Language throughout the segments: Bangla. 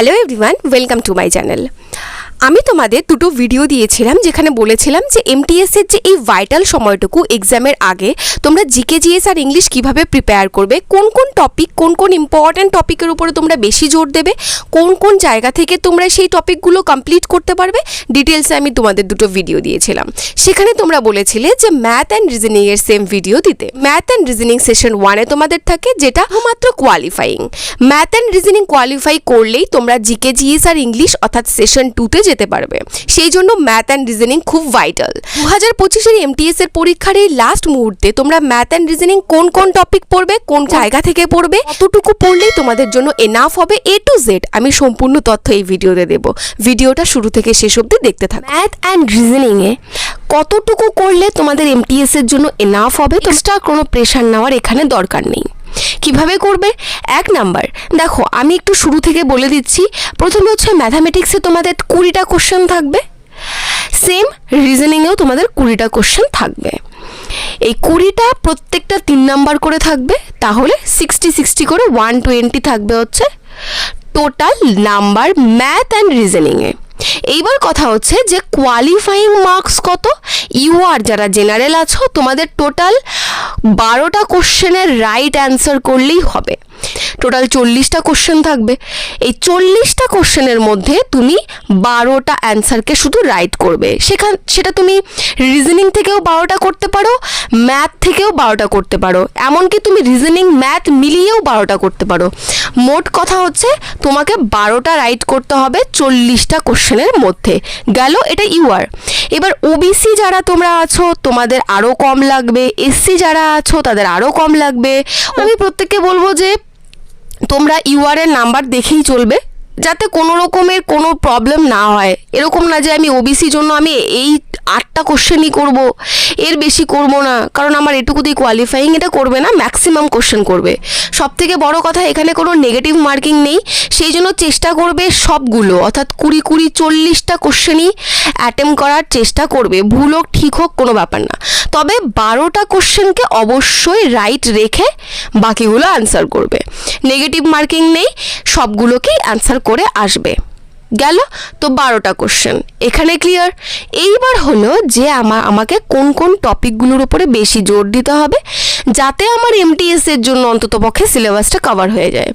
Hello everyone, welcome to my channel. আমি তোমাদের দুটো ভিডিও দিয়েছিলাম যেখানে বলেছিলাম যে এমটিএস এর যে এই ভাইটাল সময়টুকু এক্সামের আগে তোমরা জিকে জিএস আর ইংলিশ কিভাবে প্রিপেয়ার করবে, কোন কোন টপিক, কোন কোন ইম্পর্ট্যান্ট টপিকের উপরে তোমরা বেশি জোর দেবে, কোন কোন জায়গা থেকে তোমরা সেই টপিকগুলো কমপ্লিট করতে পারবে, ডিটেলসে আমি তোমাদের দুটো ভিডিও দিয়েছিলাম। সেখানে তোমরা বলেছিলে যে ম্যাথ অ্যান্ড রিজনিং এর সেম ভিডিও দিতে। ম্যাথ অ্যান্ড রিজনিং সেশন 1-এ তোমাদের থাকে, যেটা মাত্র qualifying. Math and reasoning qualify করলেই তোমরা জিকে জিএস আর ইংলিশ অর্থাৎ সেশন 2-তে যেতে পারবে। সেই জন্য ম্যাথ অ্যান্ড রিজনিং খুব ভাইটাল। 2025-এর এমটিএস এর পরীক্ষার এই লাস্ট মুহূর্তে তোমরা ম্যাথ অ্যান্ড রিজনিং কোন কোন টপিক পড়বে, কোন জায়গা থেকে পড়বে, কতটুকু পড়লেই তোমাদের জন্য এনাফ হবে, এ টু জেড আমি সম্পূর্ণ তথ্য এই ভিডিওতে দেব। ভিডিওটা শুরু থেকে শেষ অবধি দেখতে থাকো। ম্যাথ অ্যান্ড রিজনিংয়ে কতটুকু করলে তোমাদের এমটিএস এর জন্য এনাফ হবে, এক্সট্রা কোনো প্রেশার নেওয়ার এখানে দরকার নেই। কিভাবে করবে? 1 নাম্বার, দেখো আমি একটু শুরু থেকে বলে দিচ্ছি। প্রথমে হচ্ছে ম্যাথামেটিক্সে তোমাদের 20টা কোশ্চেন থাকবে, সেম রিজনিংয়েও তোমাদের 20টা কোশ্চেন থাকবে। এই 20টা প্রত্যেকটা 3 নাম্বার করে থাকবে, তাহলে 60 করে 120 থাকবে হচ্ছে টোটাল নাম্বার ম্যাথ অ্যান্ড রিজনিংয়ে। এইবার কথা হচ্ছে যে কোয়ালিফাইং মার্কস কত। ইউআর যারা জেনারেল আছো তোমাদের টোটাল 12টা কোশ্চেনের রাইট অ্যান্সার করলেই হবে। টোটাল 40টা কোশ্চেন থাকবে। এই 40টা কোশ্চেনের মধ্যে তুমি 12টা অ্যান্সারকে শুধু রাইট করবে। সেটা তুমি রিজনিং থেকেও 12টা করতে পারো, ম্যাথ থেকেও 12টা করতে পারো, এমনকি তুমি রিজনিং ম্যাথ মিলিয়েও 12টা করতে পারো। মোট কথা হচ্ছে তোমাকে 12টা রাইট করতে হবে 40টা কোশ্চেনের মধ্যে। গেল এটা ইউআর। এবার ওবিসি যারা তোমরা আছো তোমাদের আরও কম লাগবে, এসসি যারা আছো তাদের আরও কম লাগবে। আমি প্রত্যেককে বলবো যে তোমরা ইউআরের নাম্বার দেখেই চলবে, যাতে কোনো রকমের কোনো প্রবলেম না হয়। এরকম না যে আমি ওবিসির জন্য আমি এই 8টা কোশ্চেনই করব, এর বেশি করব না, কারণ আমার এটুকুতেই কোয়ালিফাইং। এটা করবে না, ম্যাক্সিমাম কোশ্চেন করবে। সব থেকে বড় কথা এখানে কোনো নেগেটিভ মার্কিং নেই, সেই জন্য চেষ্টা করবে সবগুলো অর্থাৎ 20-40টা কোশ্চেনই অ্যাটেম্প করার চেষ্টা করবে। ভুল হোক ঠিক হোক কোনো ব্যাপার না, তবে 12টা কোশ্চেনকে অবশ্যই রাইট রেখে বাকিগুলো আনসার করবে। নেগেটিভ মার্কিং নেই, সবগুলোকেই আনসার করে আসবে। গেল তো 12টা কোশ্চেন এখানে ক্লিয়ার। এইবার হলো যে আমাকে কোন কোন টপিকগুলোর উপরে বেশি জোর দিতে হবে যাতে আমার এমটিএস এর জন্য অন্ততপক্ষে সিলেবাসটা কভার হয়ে যায়।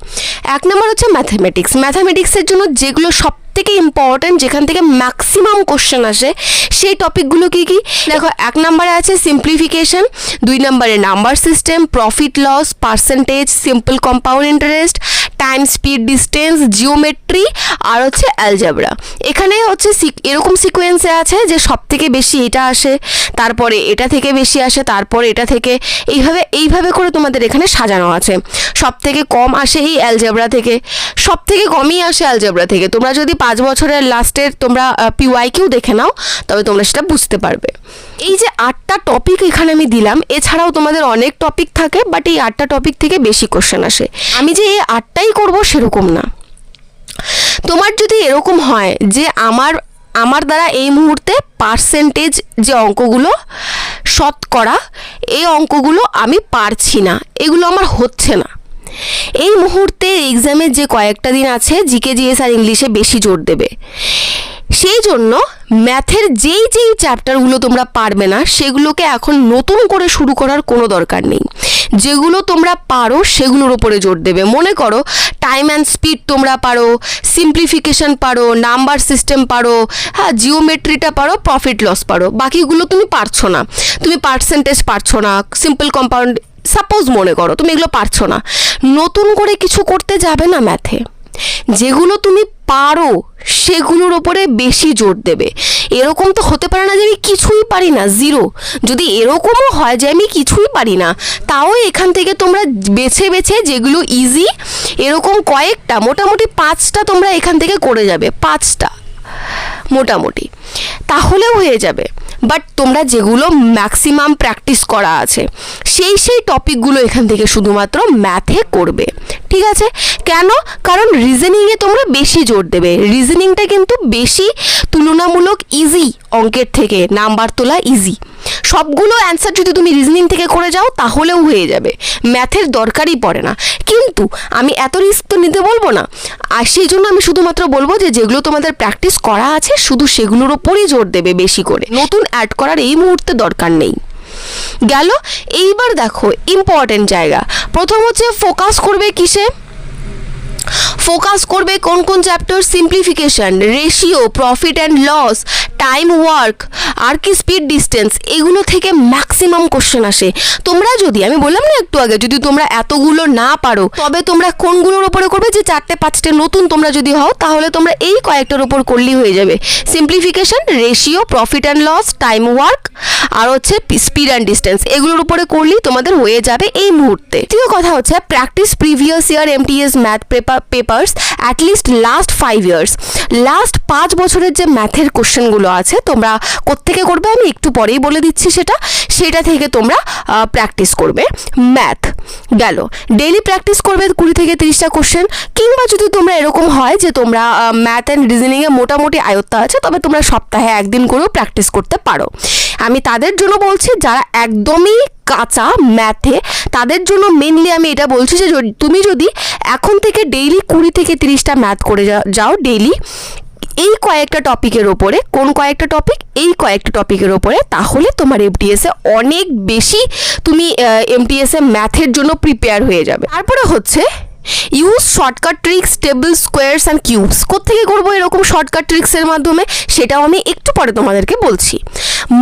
1 নম্বর হচ্ছে ম্যাথামেটিক্স। ম্যাথামেটিক্সের জন্য যেগুলো সব থেকে ইম্পর্ট্যান্ট, যেখান থেকে ম্যাক্সিমাম কোশ্চেন আসে, সেই টপিকগুলো কি কি? দেখো 1 নম্বরে আছে সিম্পলিফিকেশন, 2 নম্বরে number system, profit loss, percentage, simple compound interest, time speed distance, geometry আর হচ্ছে অ্যালজেব্রা। এখানে হচ্ছে এরকম সিকোয়েন্সে আছে যে সব থেকে বেশি এটা আসে, তারপরে এটা থেকে বেশি আসে, তারপরে এটা থেকে, এইভাবে করে তোমাদের এখানে সাজানো আছে। সব থেকে কম আসে এই অ্যালজেব্রা থেকে, সব থেকে কমই আসে অ্যালজেব্রা থেকে। তোমরা যদি 5 বছরের লাস্টের তোমরা পিওয়াইকিউ দেখে নাও তবে তোমরা সেটা বুঝতে পারবে। এই যে 8টা টপিক এখানে আমি দিলাম, এছাড়াও তোমাদের অনেক টপিক থাকে, বাট এই 8টা টপিক থেকে বেশি কোশ্চেন আসে। আমি যে এই 8টাই করবো সেরকম না। তোমার যদি এরকম হয় যে আমার দ্বারা এই মুহূর্তে পার্সেন্টেজ যে অঙ্কগুলো, শতকরা এই অঙ্কগুলো আমি পারছি না, এগুলো আমার হচ্ছে না, এই মুহূর্তে এক্সামের যে কয়েকটা দিন আছে জিকে জিএস আর ইংলিশে বেশি জোর দেবে, সেই জন্য ম্যাথের যেই চ্যাপ্টারগুলো তোমরা পারবে না সেগুলোকে এখন নতুন করে শুরু করার কোনো দরকার নেই। যেগুলো তোমরা পারো সেগুলোর উপরে জোর দেবে। মনে করো টাইম অ্যান্ড স্পিড তোমরা পারো, সিম্পলিফিকেশন পারো, নাম্বার সিস্টেম পারো, হ্যাঁ জিওমেট্রিটা পারো, প্রফিট লস পারো, বাকিগুলো তুমি পারছো না, তুমি পার্সেন্টেজ পারছো না, সিম্পল কম্পাউন্ড সাপোজ মনে করো তুমি এগুলো পারছো না, নতুন করে কিছু করতে যাবে না ম্যাথে। যেগুলো তুমি পারো সেগুলোর ওপরে বেশি জোর দেবে। এরকম তো হতে পারে না যে আমি কিছুই পারি না, জিরো। যদি এরকমও হয় যে আমি কিছুই পারি না, তাও এখান থেকে তোমরা বেছে যেগুলো ইজি, এরকম কয়েকটা, মোটামুটি 5টা তোমরা এখান থেকে করে যাবে, 5টা মোটামুটি, তাহলেও হয়ে যাবে। বাট তোমরা যেগুলো ম্যাক্সিমাম প্র্যাকটিস করা আছে সেই টপিকগুলো এখান থেকে শুধুমাত্র ম্যাথে করবে, ঠিক আছে? কেন? কারণ রিজনিংয়ে তোমরা বেশি জোর দেবে। রিজনিংটা কিন্তু বেশি তুলনামূলক ইজি অঙ্কের থেকে, নাম্বার তোলা ইজি। সবগুলো অ্যান্সার যদি তুমি রিজনিং থেকে করে যাও তাহলেও হয়ে যাবে, ম্যাথের দরকারই পড়ে না। কিন্তু আমি এত রিস্ক তো নিতে বলবো না, আর সেই জন্য আমি শুধুমাত্র বলবো যে যেগুলো তোমাদের প্র্যাকটিস করা আছে শুধু সেগুলোর ওপরই জোর দেবে বেশি করে, নতুন অ্যাড করার এই মুহূর্তে দরকার নেই। গেল। এইবার দেখো ইম্পর্টেন্ট জায়গা, প্রথম হচ্ছে ফোকাস করবে কিসে, ফোকাস করবে কোন কোন chapter, simplification, ratio, profit and loss, time work, আর কি স্পিড ডিস্টেন্স, এগুলো থেকে ম্যাক্সিমাম কোশ্চেন আসে। তোমরা যদি, আমি বললাম না একটু আগে, যদি তোমরা এতগুলো না পারো তবে তোমরা কোনগুলোর ওপরে করবে, যে 4-5টে নতুন তোমরা যদি হও তাহলে তোমরা এই কয়েকটার ওপর করলেই হয়ে যাবে, simplification, ratio, profit and loss, time work, আর হচ্ছে স্পিড অ্যান্ড ডিস্টেন্স, এগুলোর উপরে করলেই তোমাদের হয়ে যাবে এই মুহূর্তে। তৃতীয় কথা হচ্ছে practice previous year MTS math papers at least last 5 years, last 5 বছরের যে ম্যাথের কোশ্চেনগুলো আছে তোমরা কোত্থেকে করবে আমি একটু পরেই বলে দিচ্ছি, সেটা থেকে তোমরা প্র্যাকটিস করবে ম্যাথ। গেল। ডেইলি প্র্যাকটিস করবে 20 থেকে 30টা কোশ্চেন, কিংবা যদি তোমরা এরকম হয় যে তোমরা ম্যাথ অ্যান্ড রিজনিংয়ে মোটামুটি আয়ত্ত আছে তবে তোমরা সপ্তাহে একদিন করেও প্র্যাকটিস করতে পারো। আমি তাদের জন্য বলছি যারা একদমই কাঁচা ম্যাথে, তাদের জন্য মেনলি আমি এটা বলছি যে তুমি যদি এখন থেকে ডেইলি 20 থেকে 30টা ম্যাথ করে যাও ডেইলি, এই কয়েকটা টপিকের ওপরে, কোন কয়েকটা টপিক, এই কয়েকটা টপিকের ওপরে, তাহলে তোমার এমটিএসে অনেক বেশি তুমি এমটিএসে ম্যাথের জন্য প্রিপেয়ার হয়ে যাবে। তারপরে হচ্ছে use shortcut tricks, table, squares and cubes. কোত্থেকে করবো এরকম শর্টকাট ট্রিক্সের মাধ্যমে, সেটাও আমি একটু পরে তোমাদেরকে বলছি।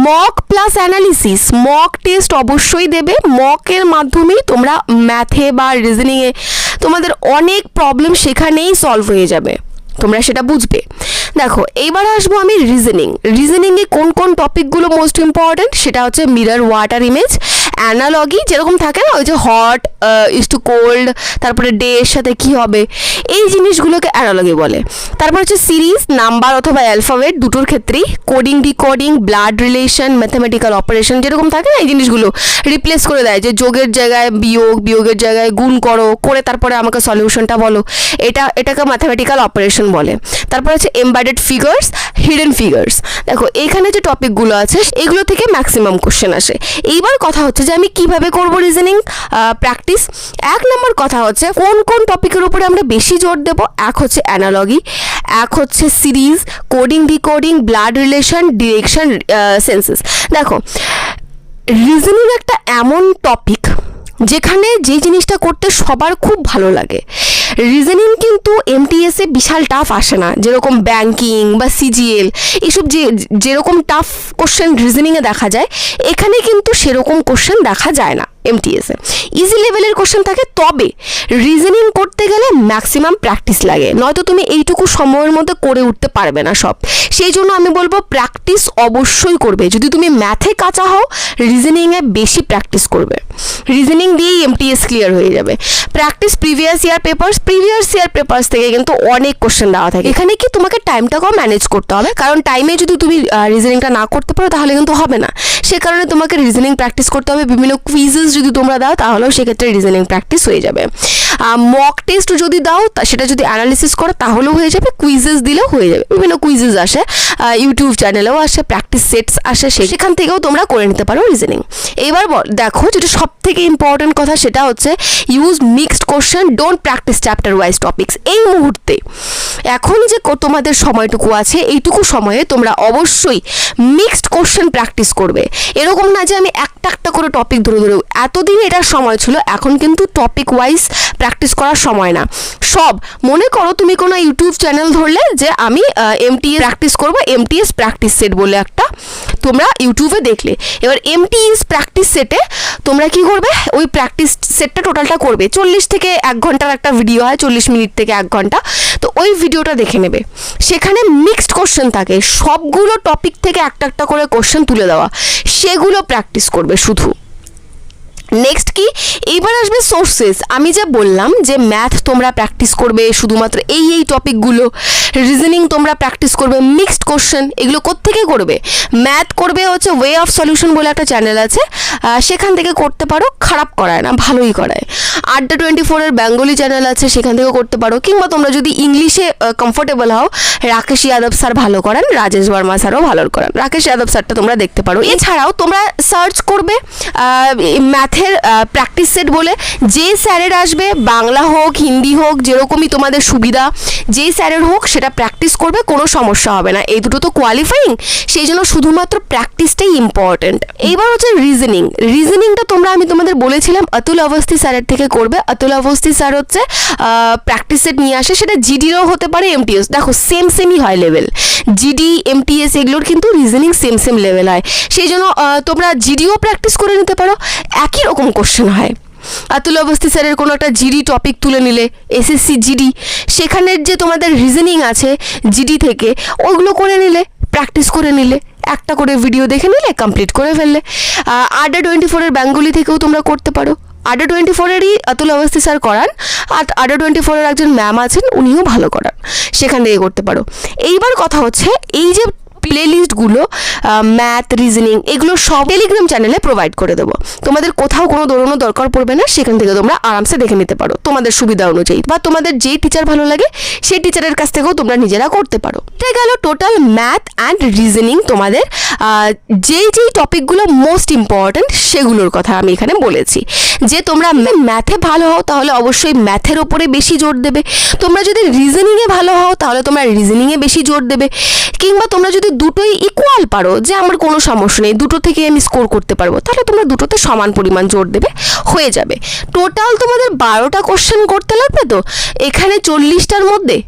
Mock plus analysis, mock test অবশ্যই দেবে, মকের মাধ্যমেই তোমরা ম্যাথে বা রিজনিংয়ে তোমাদের অনেক প্রবলেম সেখানেই সলভ হয়ে যাবে, তোমরা সেটা বুঝবে। দেখো এইবার আসবো আমি রিজনিংয়ে কোন কোন টপিকগুলো মোস্ট ইম্পর্টেন্ট, সেটা হচ্ছে মিরর, ওয়াটার ইমেজ, অ্যানালজি, যেরকম থাকে না ওই যে হট ইজ টু কোল্ড, তারপরে ডে এর সাথে কি হবে, এই জিনিসগুলোকে অ্যানালজি বলে। তারপর হচ্ছে সিরিজ, নাম্বার অথবা অ্যালফাবেট দুটোর ক্ষেত্রেই, coding, decoding, blood relation, mathematical operation, যেরকম থাকে না এই জিনিসগুলো রিপ্লেস করে দেয়, যে যোগের জায়গায় বিয়োগ, বিয়োগের জায়গায় গুণ করে তারপরে আমাকে সলিউশনটা বলো, এটাকে ম্যাথামেটিক্যাল অপারেশন বলে। তারপর হচ্ছে এমবেডেড ফিগার্স, হিডেন ফিগার্স। দেখো এখানে যে টপিকগুলো আছে এগুলো থেকে ম্যাক্সিমাম কোশ্চেন আসে। এইবার কথা হচ্ছে যে আমি কিভাবে করব রিজনিং প্র্যাকটিস। 1 নম্বর কথা হচ্ছে কোন কোন টপিকের উপরে আমরা বেশি জোর দেব। এক হচ্ছে অ্যানালজি, এক হচ্ছে series, coding, decoding, blood relation, direction, senses. দেখো রিজনিং একটা এমন টপিক যেখানে যে জিনিসটা করতে সবার খুব ভালো লাগে। রিজনিং কিন্তু এমটিএসে বিশাল টাফ আসে না, যেরকম ব্যাংকিং বা সিজিএল এসব যেরকম টাফ কোশ্চেন রিজনিংয়ে দেখা যায়, এখানে কিন্তু সেরকম কোশ্চেন দেখা যায় না। এমটিএসে ইজি লেভেলের কোশ্চেন থাকে, তবে রিজনিং করতে গেলে ম্যাক্সিমাম প্র্যাকটিস লাগে, নয়তো তুমি এইটুকু সময়ের মধ্যে করে উঠতে পারবে না সব। সেই জন্য আমি বলবো প্র্যাকটিস অবশ্যই করবে। যদি তুমি ম্যাথে কাঁচা হও, রিজনিংয়ে বেশি প্র্যাকটিস করবে, রিজনিং দিয়েই এমটিএস ক্লিয়ার হয়ে যাবে। প্র্যাকটিস প্রিভিয়াস ইয়ার পেপার্স থেকে কিন্তু অনেক কোশ্চেন দেওয়া থাকে। এখানে কি তোমাকে টাইমটাকেও ম্যানেজ করতে হবে, কারণ টাইমে যদি তুমি রিজনিংটা না করতে পারো তাহলে কিন্তু হবে না। সে কারণে তোমাকে রিজনিং প্র্যাকটিস করতে হবে। বিভিন্ন কুইজেস যদি তোমরা দাও তাহলেও সেক্ষেত্রে রিজনিং প্র্যাকটিস হয়ে যাবে। মক টেস্ট যদি দাও, সেটা যদি অ্যানালিসিস করো তাহলেও হয়ে যাবে, কুইজেস দিলেও হয়ে যাবে। বিভিন্ন কুইজেস আসে, ইউটিউব চ্যানেলেও আসে, প্র্যাকটিস সেটস আসে, সেখান থেকেও তোমরা করে নিতে পারো রিজনিং। এবার দেখো যেটা সব থেকে ইম্পর্টেন্ট কথা, সেটা হচ্ছে use mixed question, don't practice chapter wise topics. এই মুহূর্তে এখন যে তোমাদের সময়টুকু আছে, এইটুকু সময়ে তোমরা অবশ্যই মিক্সড কোশ্চেন প্র্যাকটিস করবে। এরকম না যে আমি একটা করে টপিক ধরে এতদিন এটার সময় ছিল, এখন কিন্তু টপিক ওয়াইজ প্র্যাকটিস করার সময় না। সব মনে করো তুমি কোনো ইউটিউব চ্যানেল ধরলে যে আমি এমটিএস প্র্যাকটিস করবো, এমটিএস প্র্যাকটিস সেট বলে একটা তোমরা ইউটিউবে দেখলে। এবার এমটিএস প্র্যাকটিস সেটে তোমরা কি করবে, ওই প্র্যাকটিস সেটটা টোটালটা করবে। 40 থেকে 1 ঘন্টার একটা ভিডিও হয়, 40 মিনিট থেকে 1 ঘন্টা, তো ওই ভিডিওটা দেখে নেবে। সেখানে মিক্সড কোশ্চেন থাকে, সবগুলো টপিক থেকে একটা করে কোশ্চেন তুলে দেওয়া, সেগুলো প্র্যাকটিস করবে শুধু। নেক্সট কি, এইবার আসবে সোর্সেস। আমি যা বললাম যে ম্যাথ তোমরা প্র্যাকটিস করবে শুধুমাত্র এই টপিকগুলো, রিজনিং তোমরা প্র্যাকটিস করবে, মিক্সড কোশ্চেন, এগুলো কোত্থেকে করবে? ম্যাথ করবে হচ্ছে ওয়ে অফ সলিউশন বলে একটা চ্যানেল আছে, সেখান থেকে করতে পারো, খারাপ করায় না, ভালোই করায়। আড্ডা 24-এর বেঙ্গলি চ্যানেল আছে, সেখান থেকেও করতে পারো। কিংবা তোমরা যদি ইংলিশে কমফোর্টেবল হও, রাকেশ যাদব স্যার ভালো করান, রাজেশ বর্মা স্যারও ভালো করান, রাকেশ যাদব স্যারটা তোমরা দেখতে পারো। এছাড়াও তোমরা সার্চ করবে ম্যাথের প্র্যাকটিস সেট বলে, যে স্যারের আসবে, বাংলা হোক হিন্দি হোক, যেরকমই তোমাদের সুবিধা, যেই স্যারের হোক সেটা প্র্যাকটিস করবে, কোনো সমস্যা হবে না। এই দুটো তো কোয়ালিফাইং, সেই জন্য শুধুমাত্র প্র্যাকটিসটাই ইম্পর্টেন্ট। এইবার হচ্ছে রিজনিংটা আমি তোমাদের বলেছিলাম অতুল অবস্থি স্যারের থেকে করবে। অতুল অবস্থি স্যার হচ্ছে প্র্যাকটিস সেট নিয়ে আসে, সেটা জিডিরও হতে পারে, এমটিএস, দেখো সেমই হয় লেভেল, জিডি এমটিএস এগুলোর কিন্তু রিজনিং সেম লেভেল হয়, সেই জন্য তোমরা জিডিও প্র্যাকটিস করে নিতে পারো, একই রকম কোশ্চেন হয়। অতুল অবস্থি স্যারের কোনো একটা জিডি টপিক তুলে নিলে, এসএসসি জিডি, সেখানের যে তোমাদের রিজনিং আছে জিডি থেকে, ওগুলো করে নিলে, প্র্যাকটিস করে নিলে, একটা করে ভিডিও দেখে নিলে, কমপ্লিট করে ফেললে। আড্ডা 24-এর বেঙ্গলি থেকেও তোমরা করতে পারো। আড্ডা 24-এরই অতুল অবস্থি স্যার করান, আর আড্ডা 24-এর একজন ম্যাম আছেন, উনিও ভালো করান, সেখান থেকে করতে পারো। এইবার কথা হচ্ছে, এই যে প্লেলিস্টগুলো ম্যাথ, রিজনিং, এগুলো সব টেলিগ্রাম চ্যানেলে প্রোভাইড করে দেবো। তোমাদের কোথাও কোনো দৌড়ানোর দরকার পড়বে না, সেখান থেকে তোমরা আরামসে দেখে নিতে পারো তোমাদের সুবিধা অনুযায়ী, বা তোমাদের যেই টিচার ভালো লাগে সেই টিচারের কাছ থেকেও তোমরা নিজেরা করতে পারো। এটা গেল টোটাল ম্যাথ অ্যান্ড রিজনিং, তোমাদের যেই টপিকগুলো মোস্ট ইম্পর্ট্যান্ট সেগুলোর কথা আমি এখানে বলেছি। যে তোমরা ম্যাথে ভালো হও তাহলে অবশ্যই ম্যাথের ওপরে বেশি জোর দেবে, তোমরা যদি রিজনিংয়ে ভালো হও তাহলে তোমরা রিজনিংয়ে বেশি জোর দেবে, কিংবা তোমরা যদি দুটোই ইকুয়াল পারো, যে আমার কোনো সমস্যা নেই, দুটো থেকে আমি স্কোর করতে পারবো, তাহলে তোমরা দুটোতে সমান পরিমাণ জোর দেবে, হয়ে যাবে। টোটাল তোমাদের 12টা কোশ্চেন করতে লাগবে, তো এখানে 40টার মধ্যে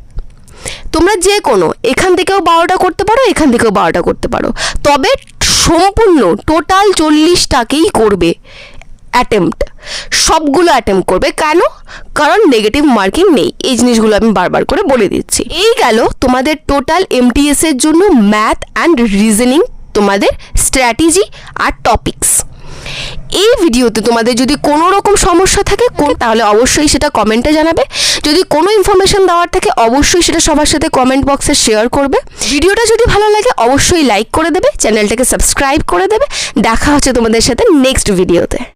তোমরা যে কোনো এখান থেকেও 12টা করতে পারো, এখান থেকেও 12টা করতে পারো, তবে সম্পূর্ণ টোটাল 40টাকেই করবে অ্যাটেম্প্ট, সবগুলো অ্যাটেম্প্ট করবে। কেন? কারণ নেগেটিভ মার্কিং নেই, এই জিনিসগুলো আমি বারবার করে বলে দিচ্ছি। এই গেল তোমাদের টোটাল এমটিএস এর জন্য ম্যাথ অ্যান্ড রিজনিং, তোমাদের স্ট্র্যাটেজি আর টপিকস। এই ভিডিওতে তোমাদের যদি কোনো রকম সমস্যা থাকে তাহলে অবশ্যই সেটা কমেন্টে জানাবে। যদি কোনো ইনফরমেশন দেওয়ার থাকে অবশ্যই সেটা সবার সাথে কমেন্ট বক্সে শেয়ার করবে। ভিডিওটা যদি ভালো লাগে অবশ্যই লাইক করে দেবে, চ্যানেলটাকে সাবস্ক্রাইব করে দেবে। দেখা হচ্ছে তোমাদের সাথে নেক্সট ভিডিওতে।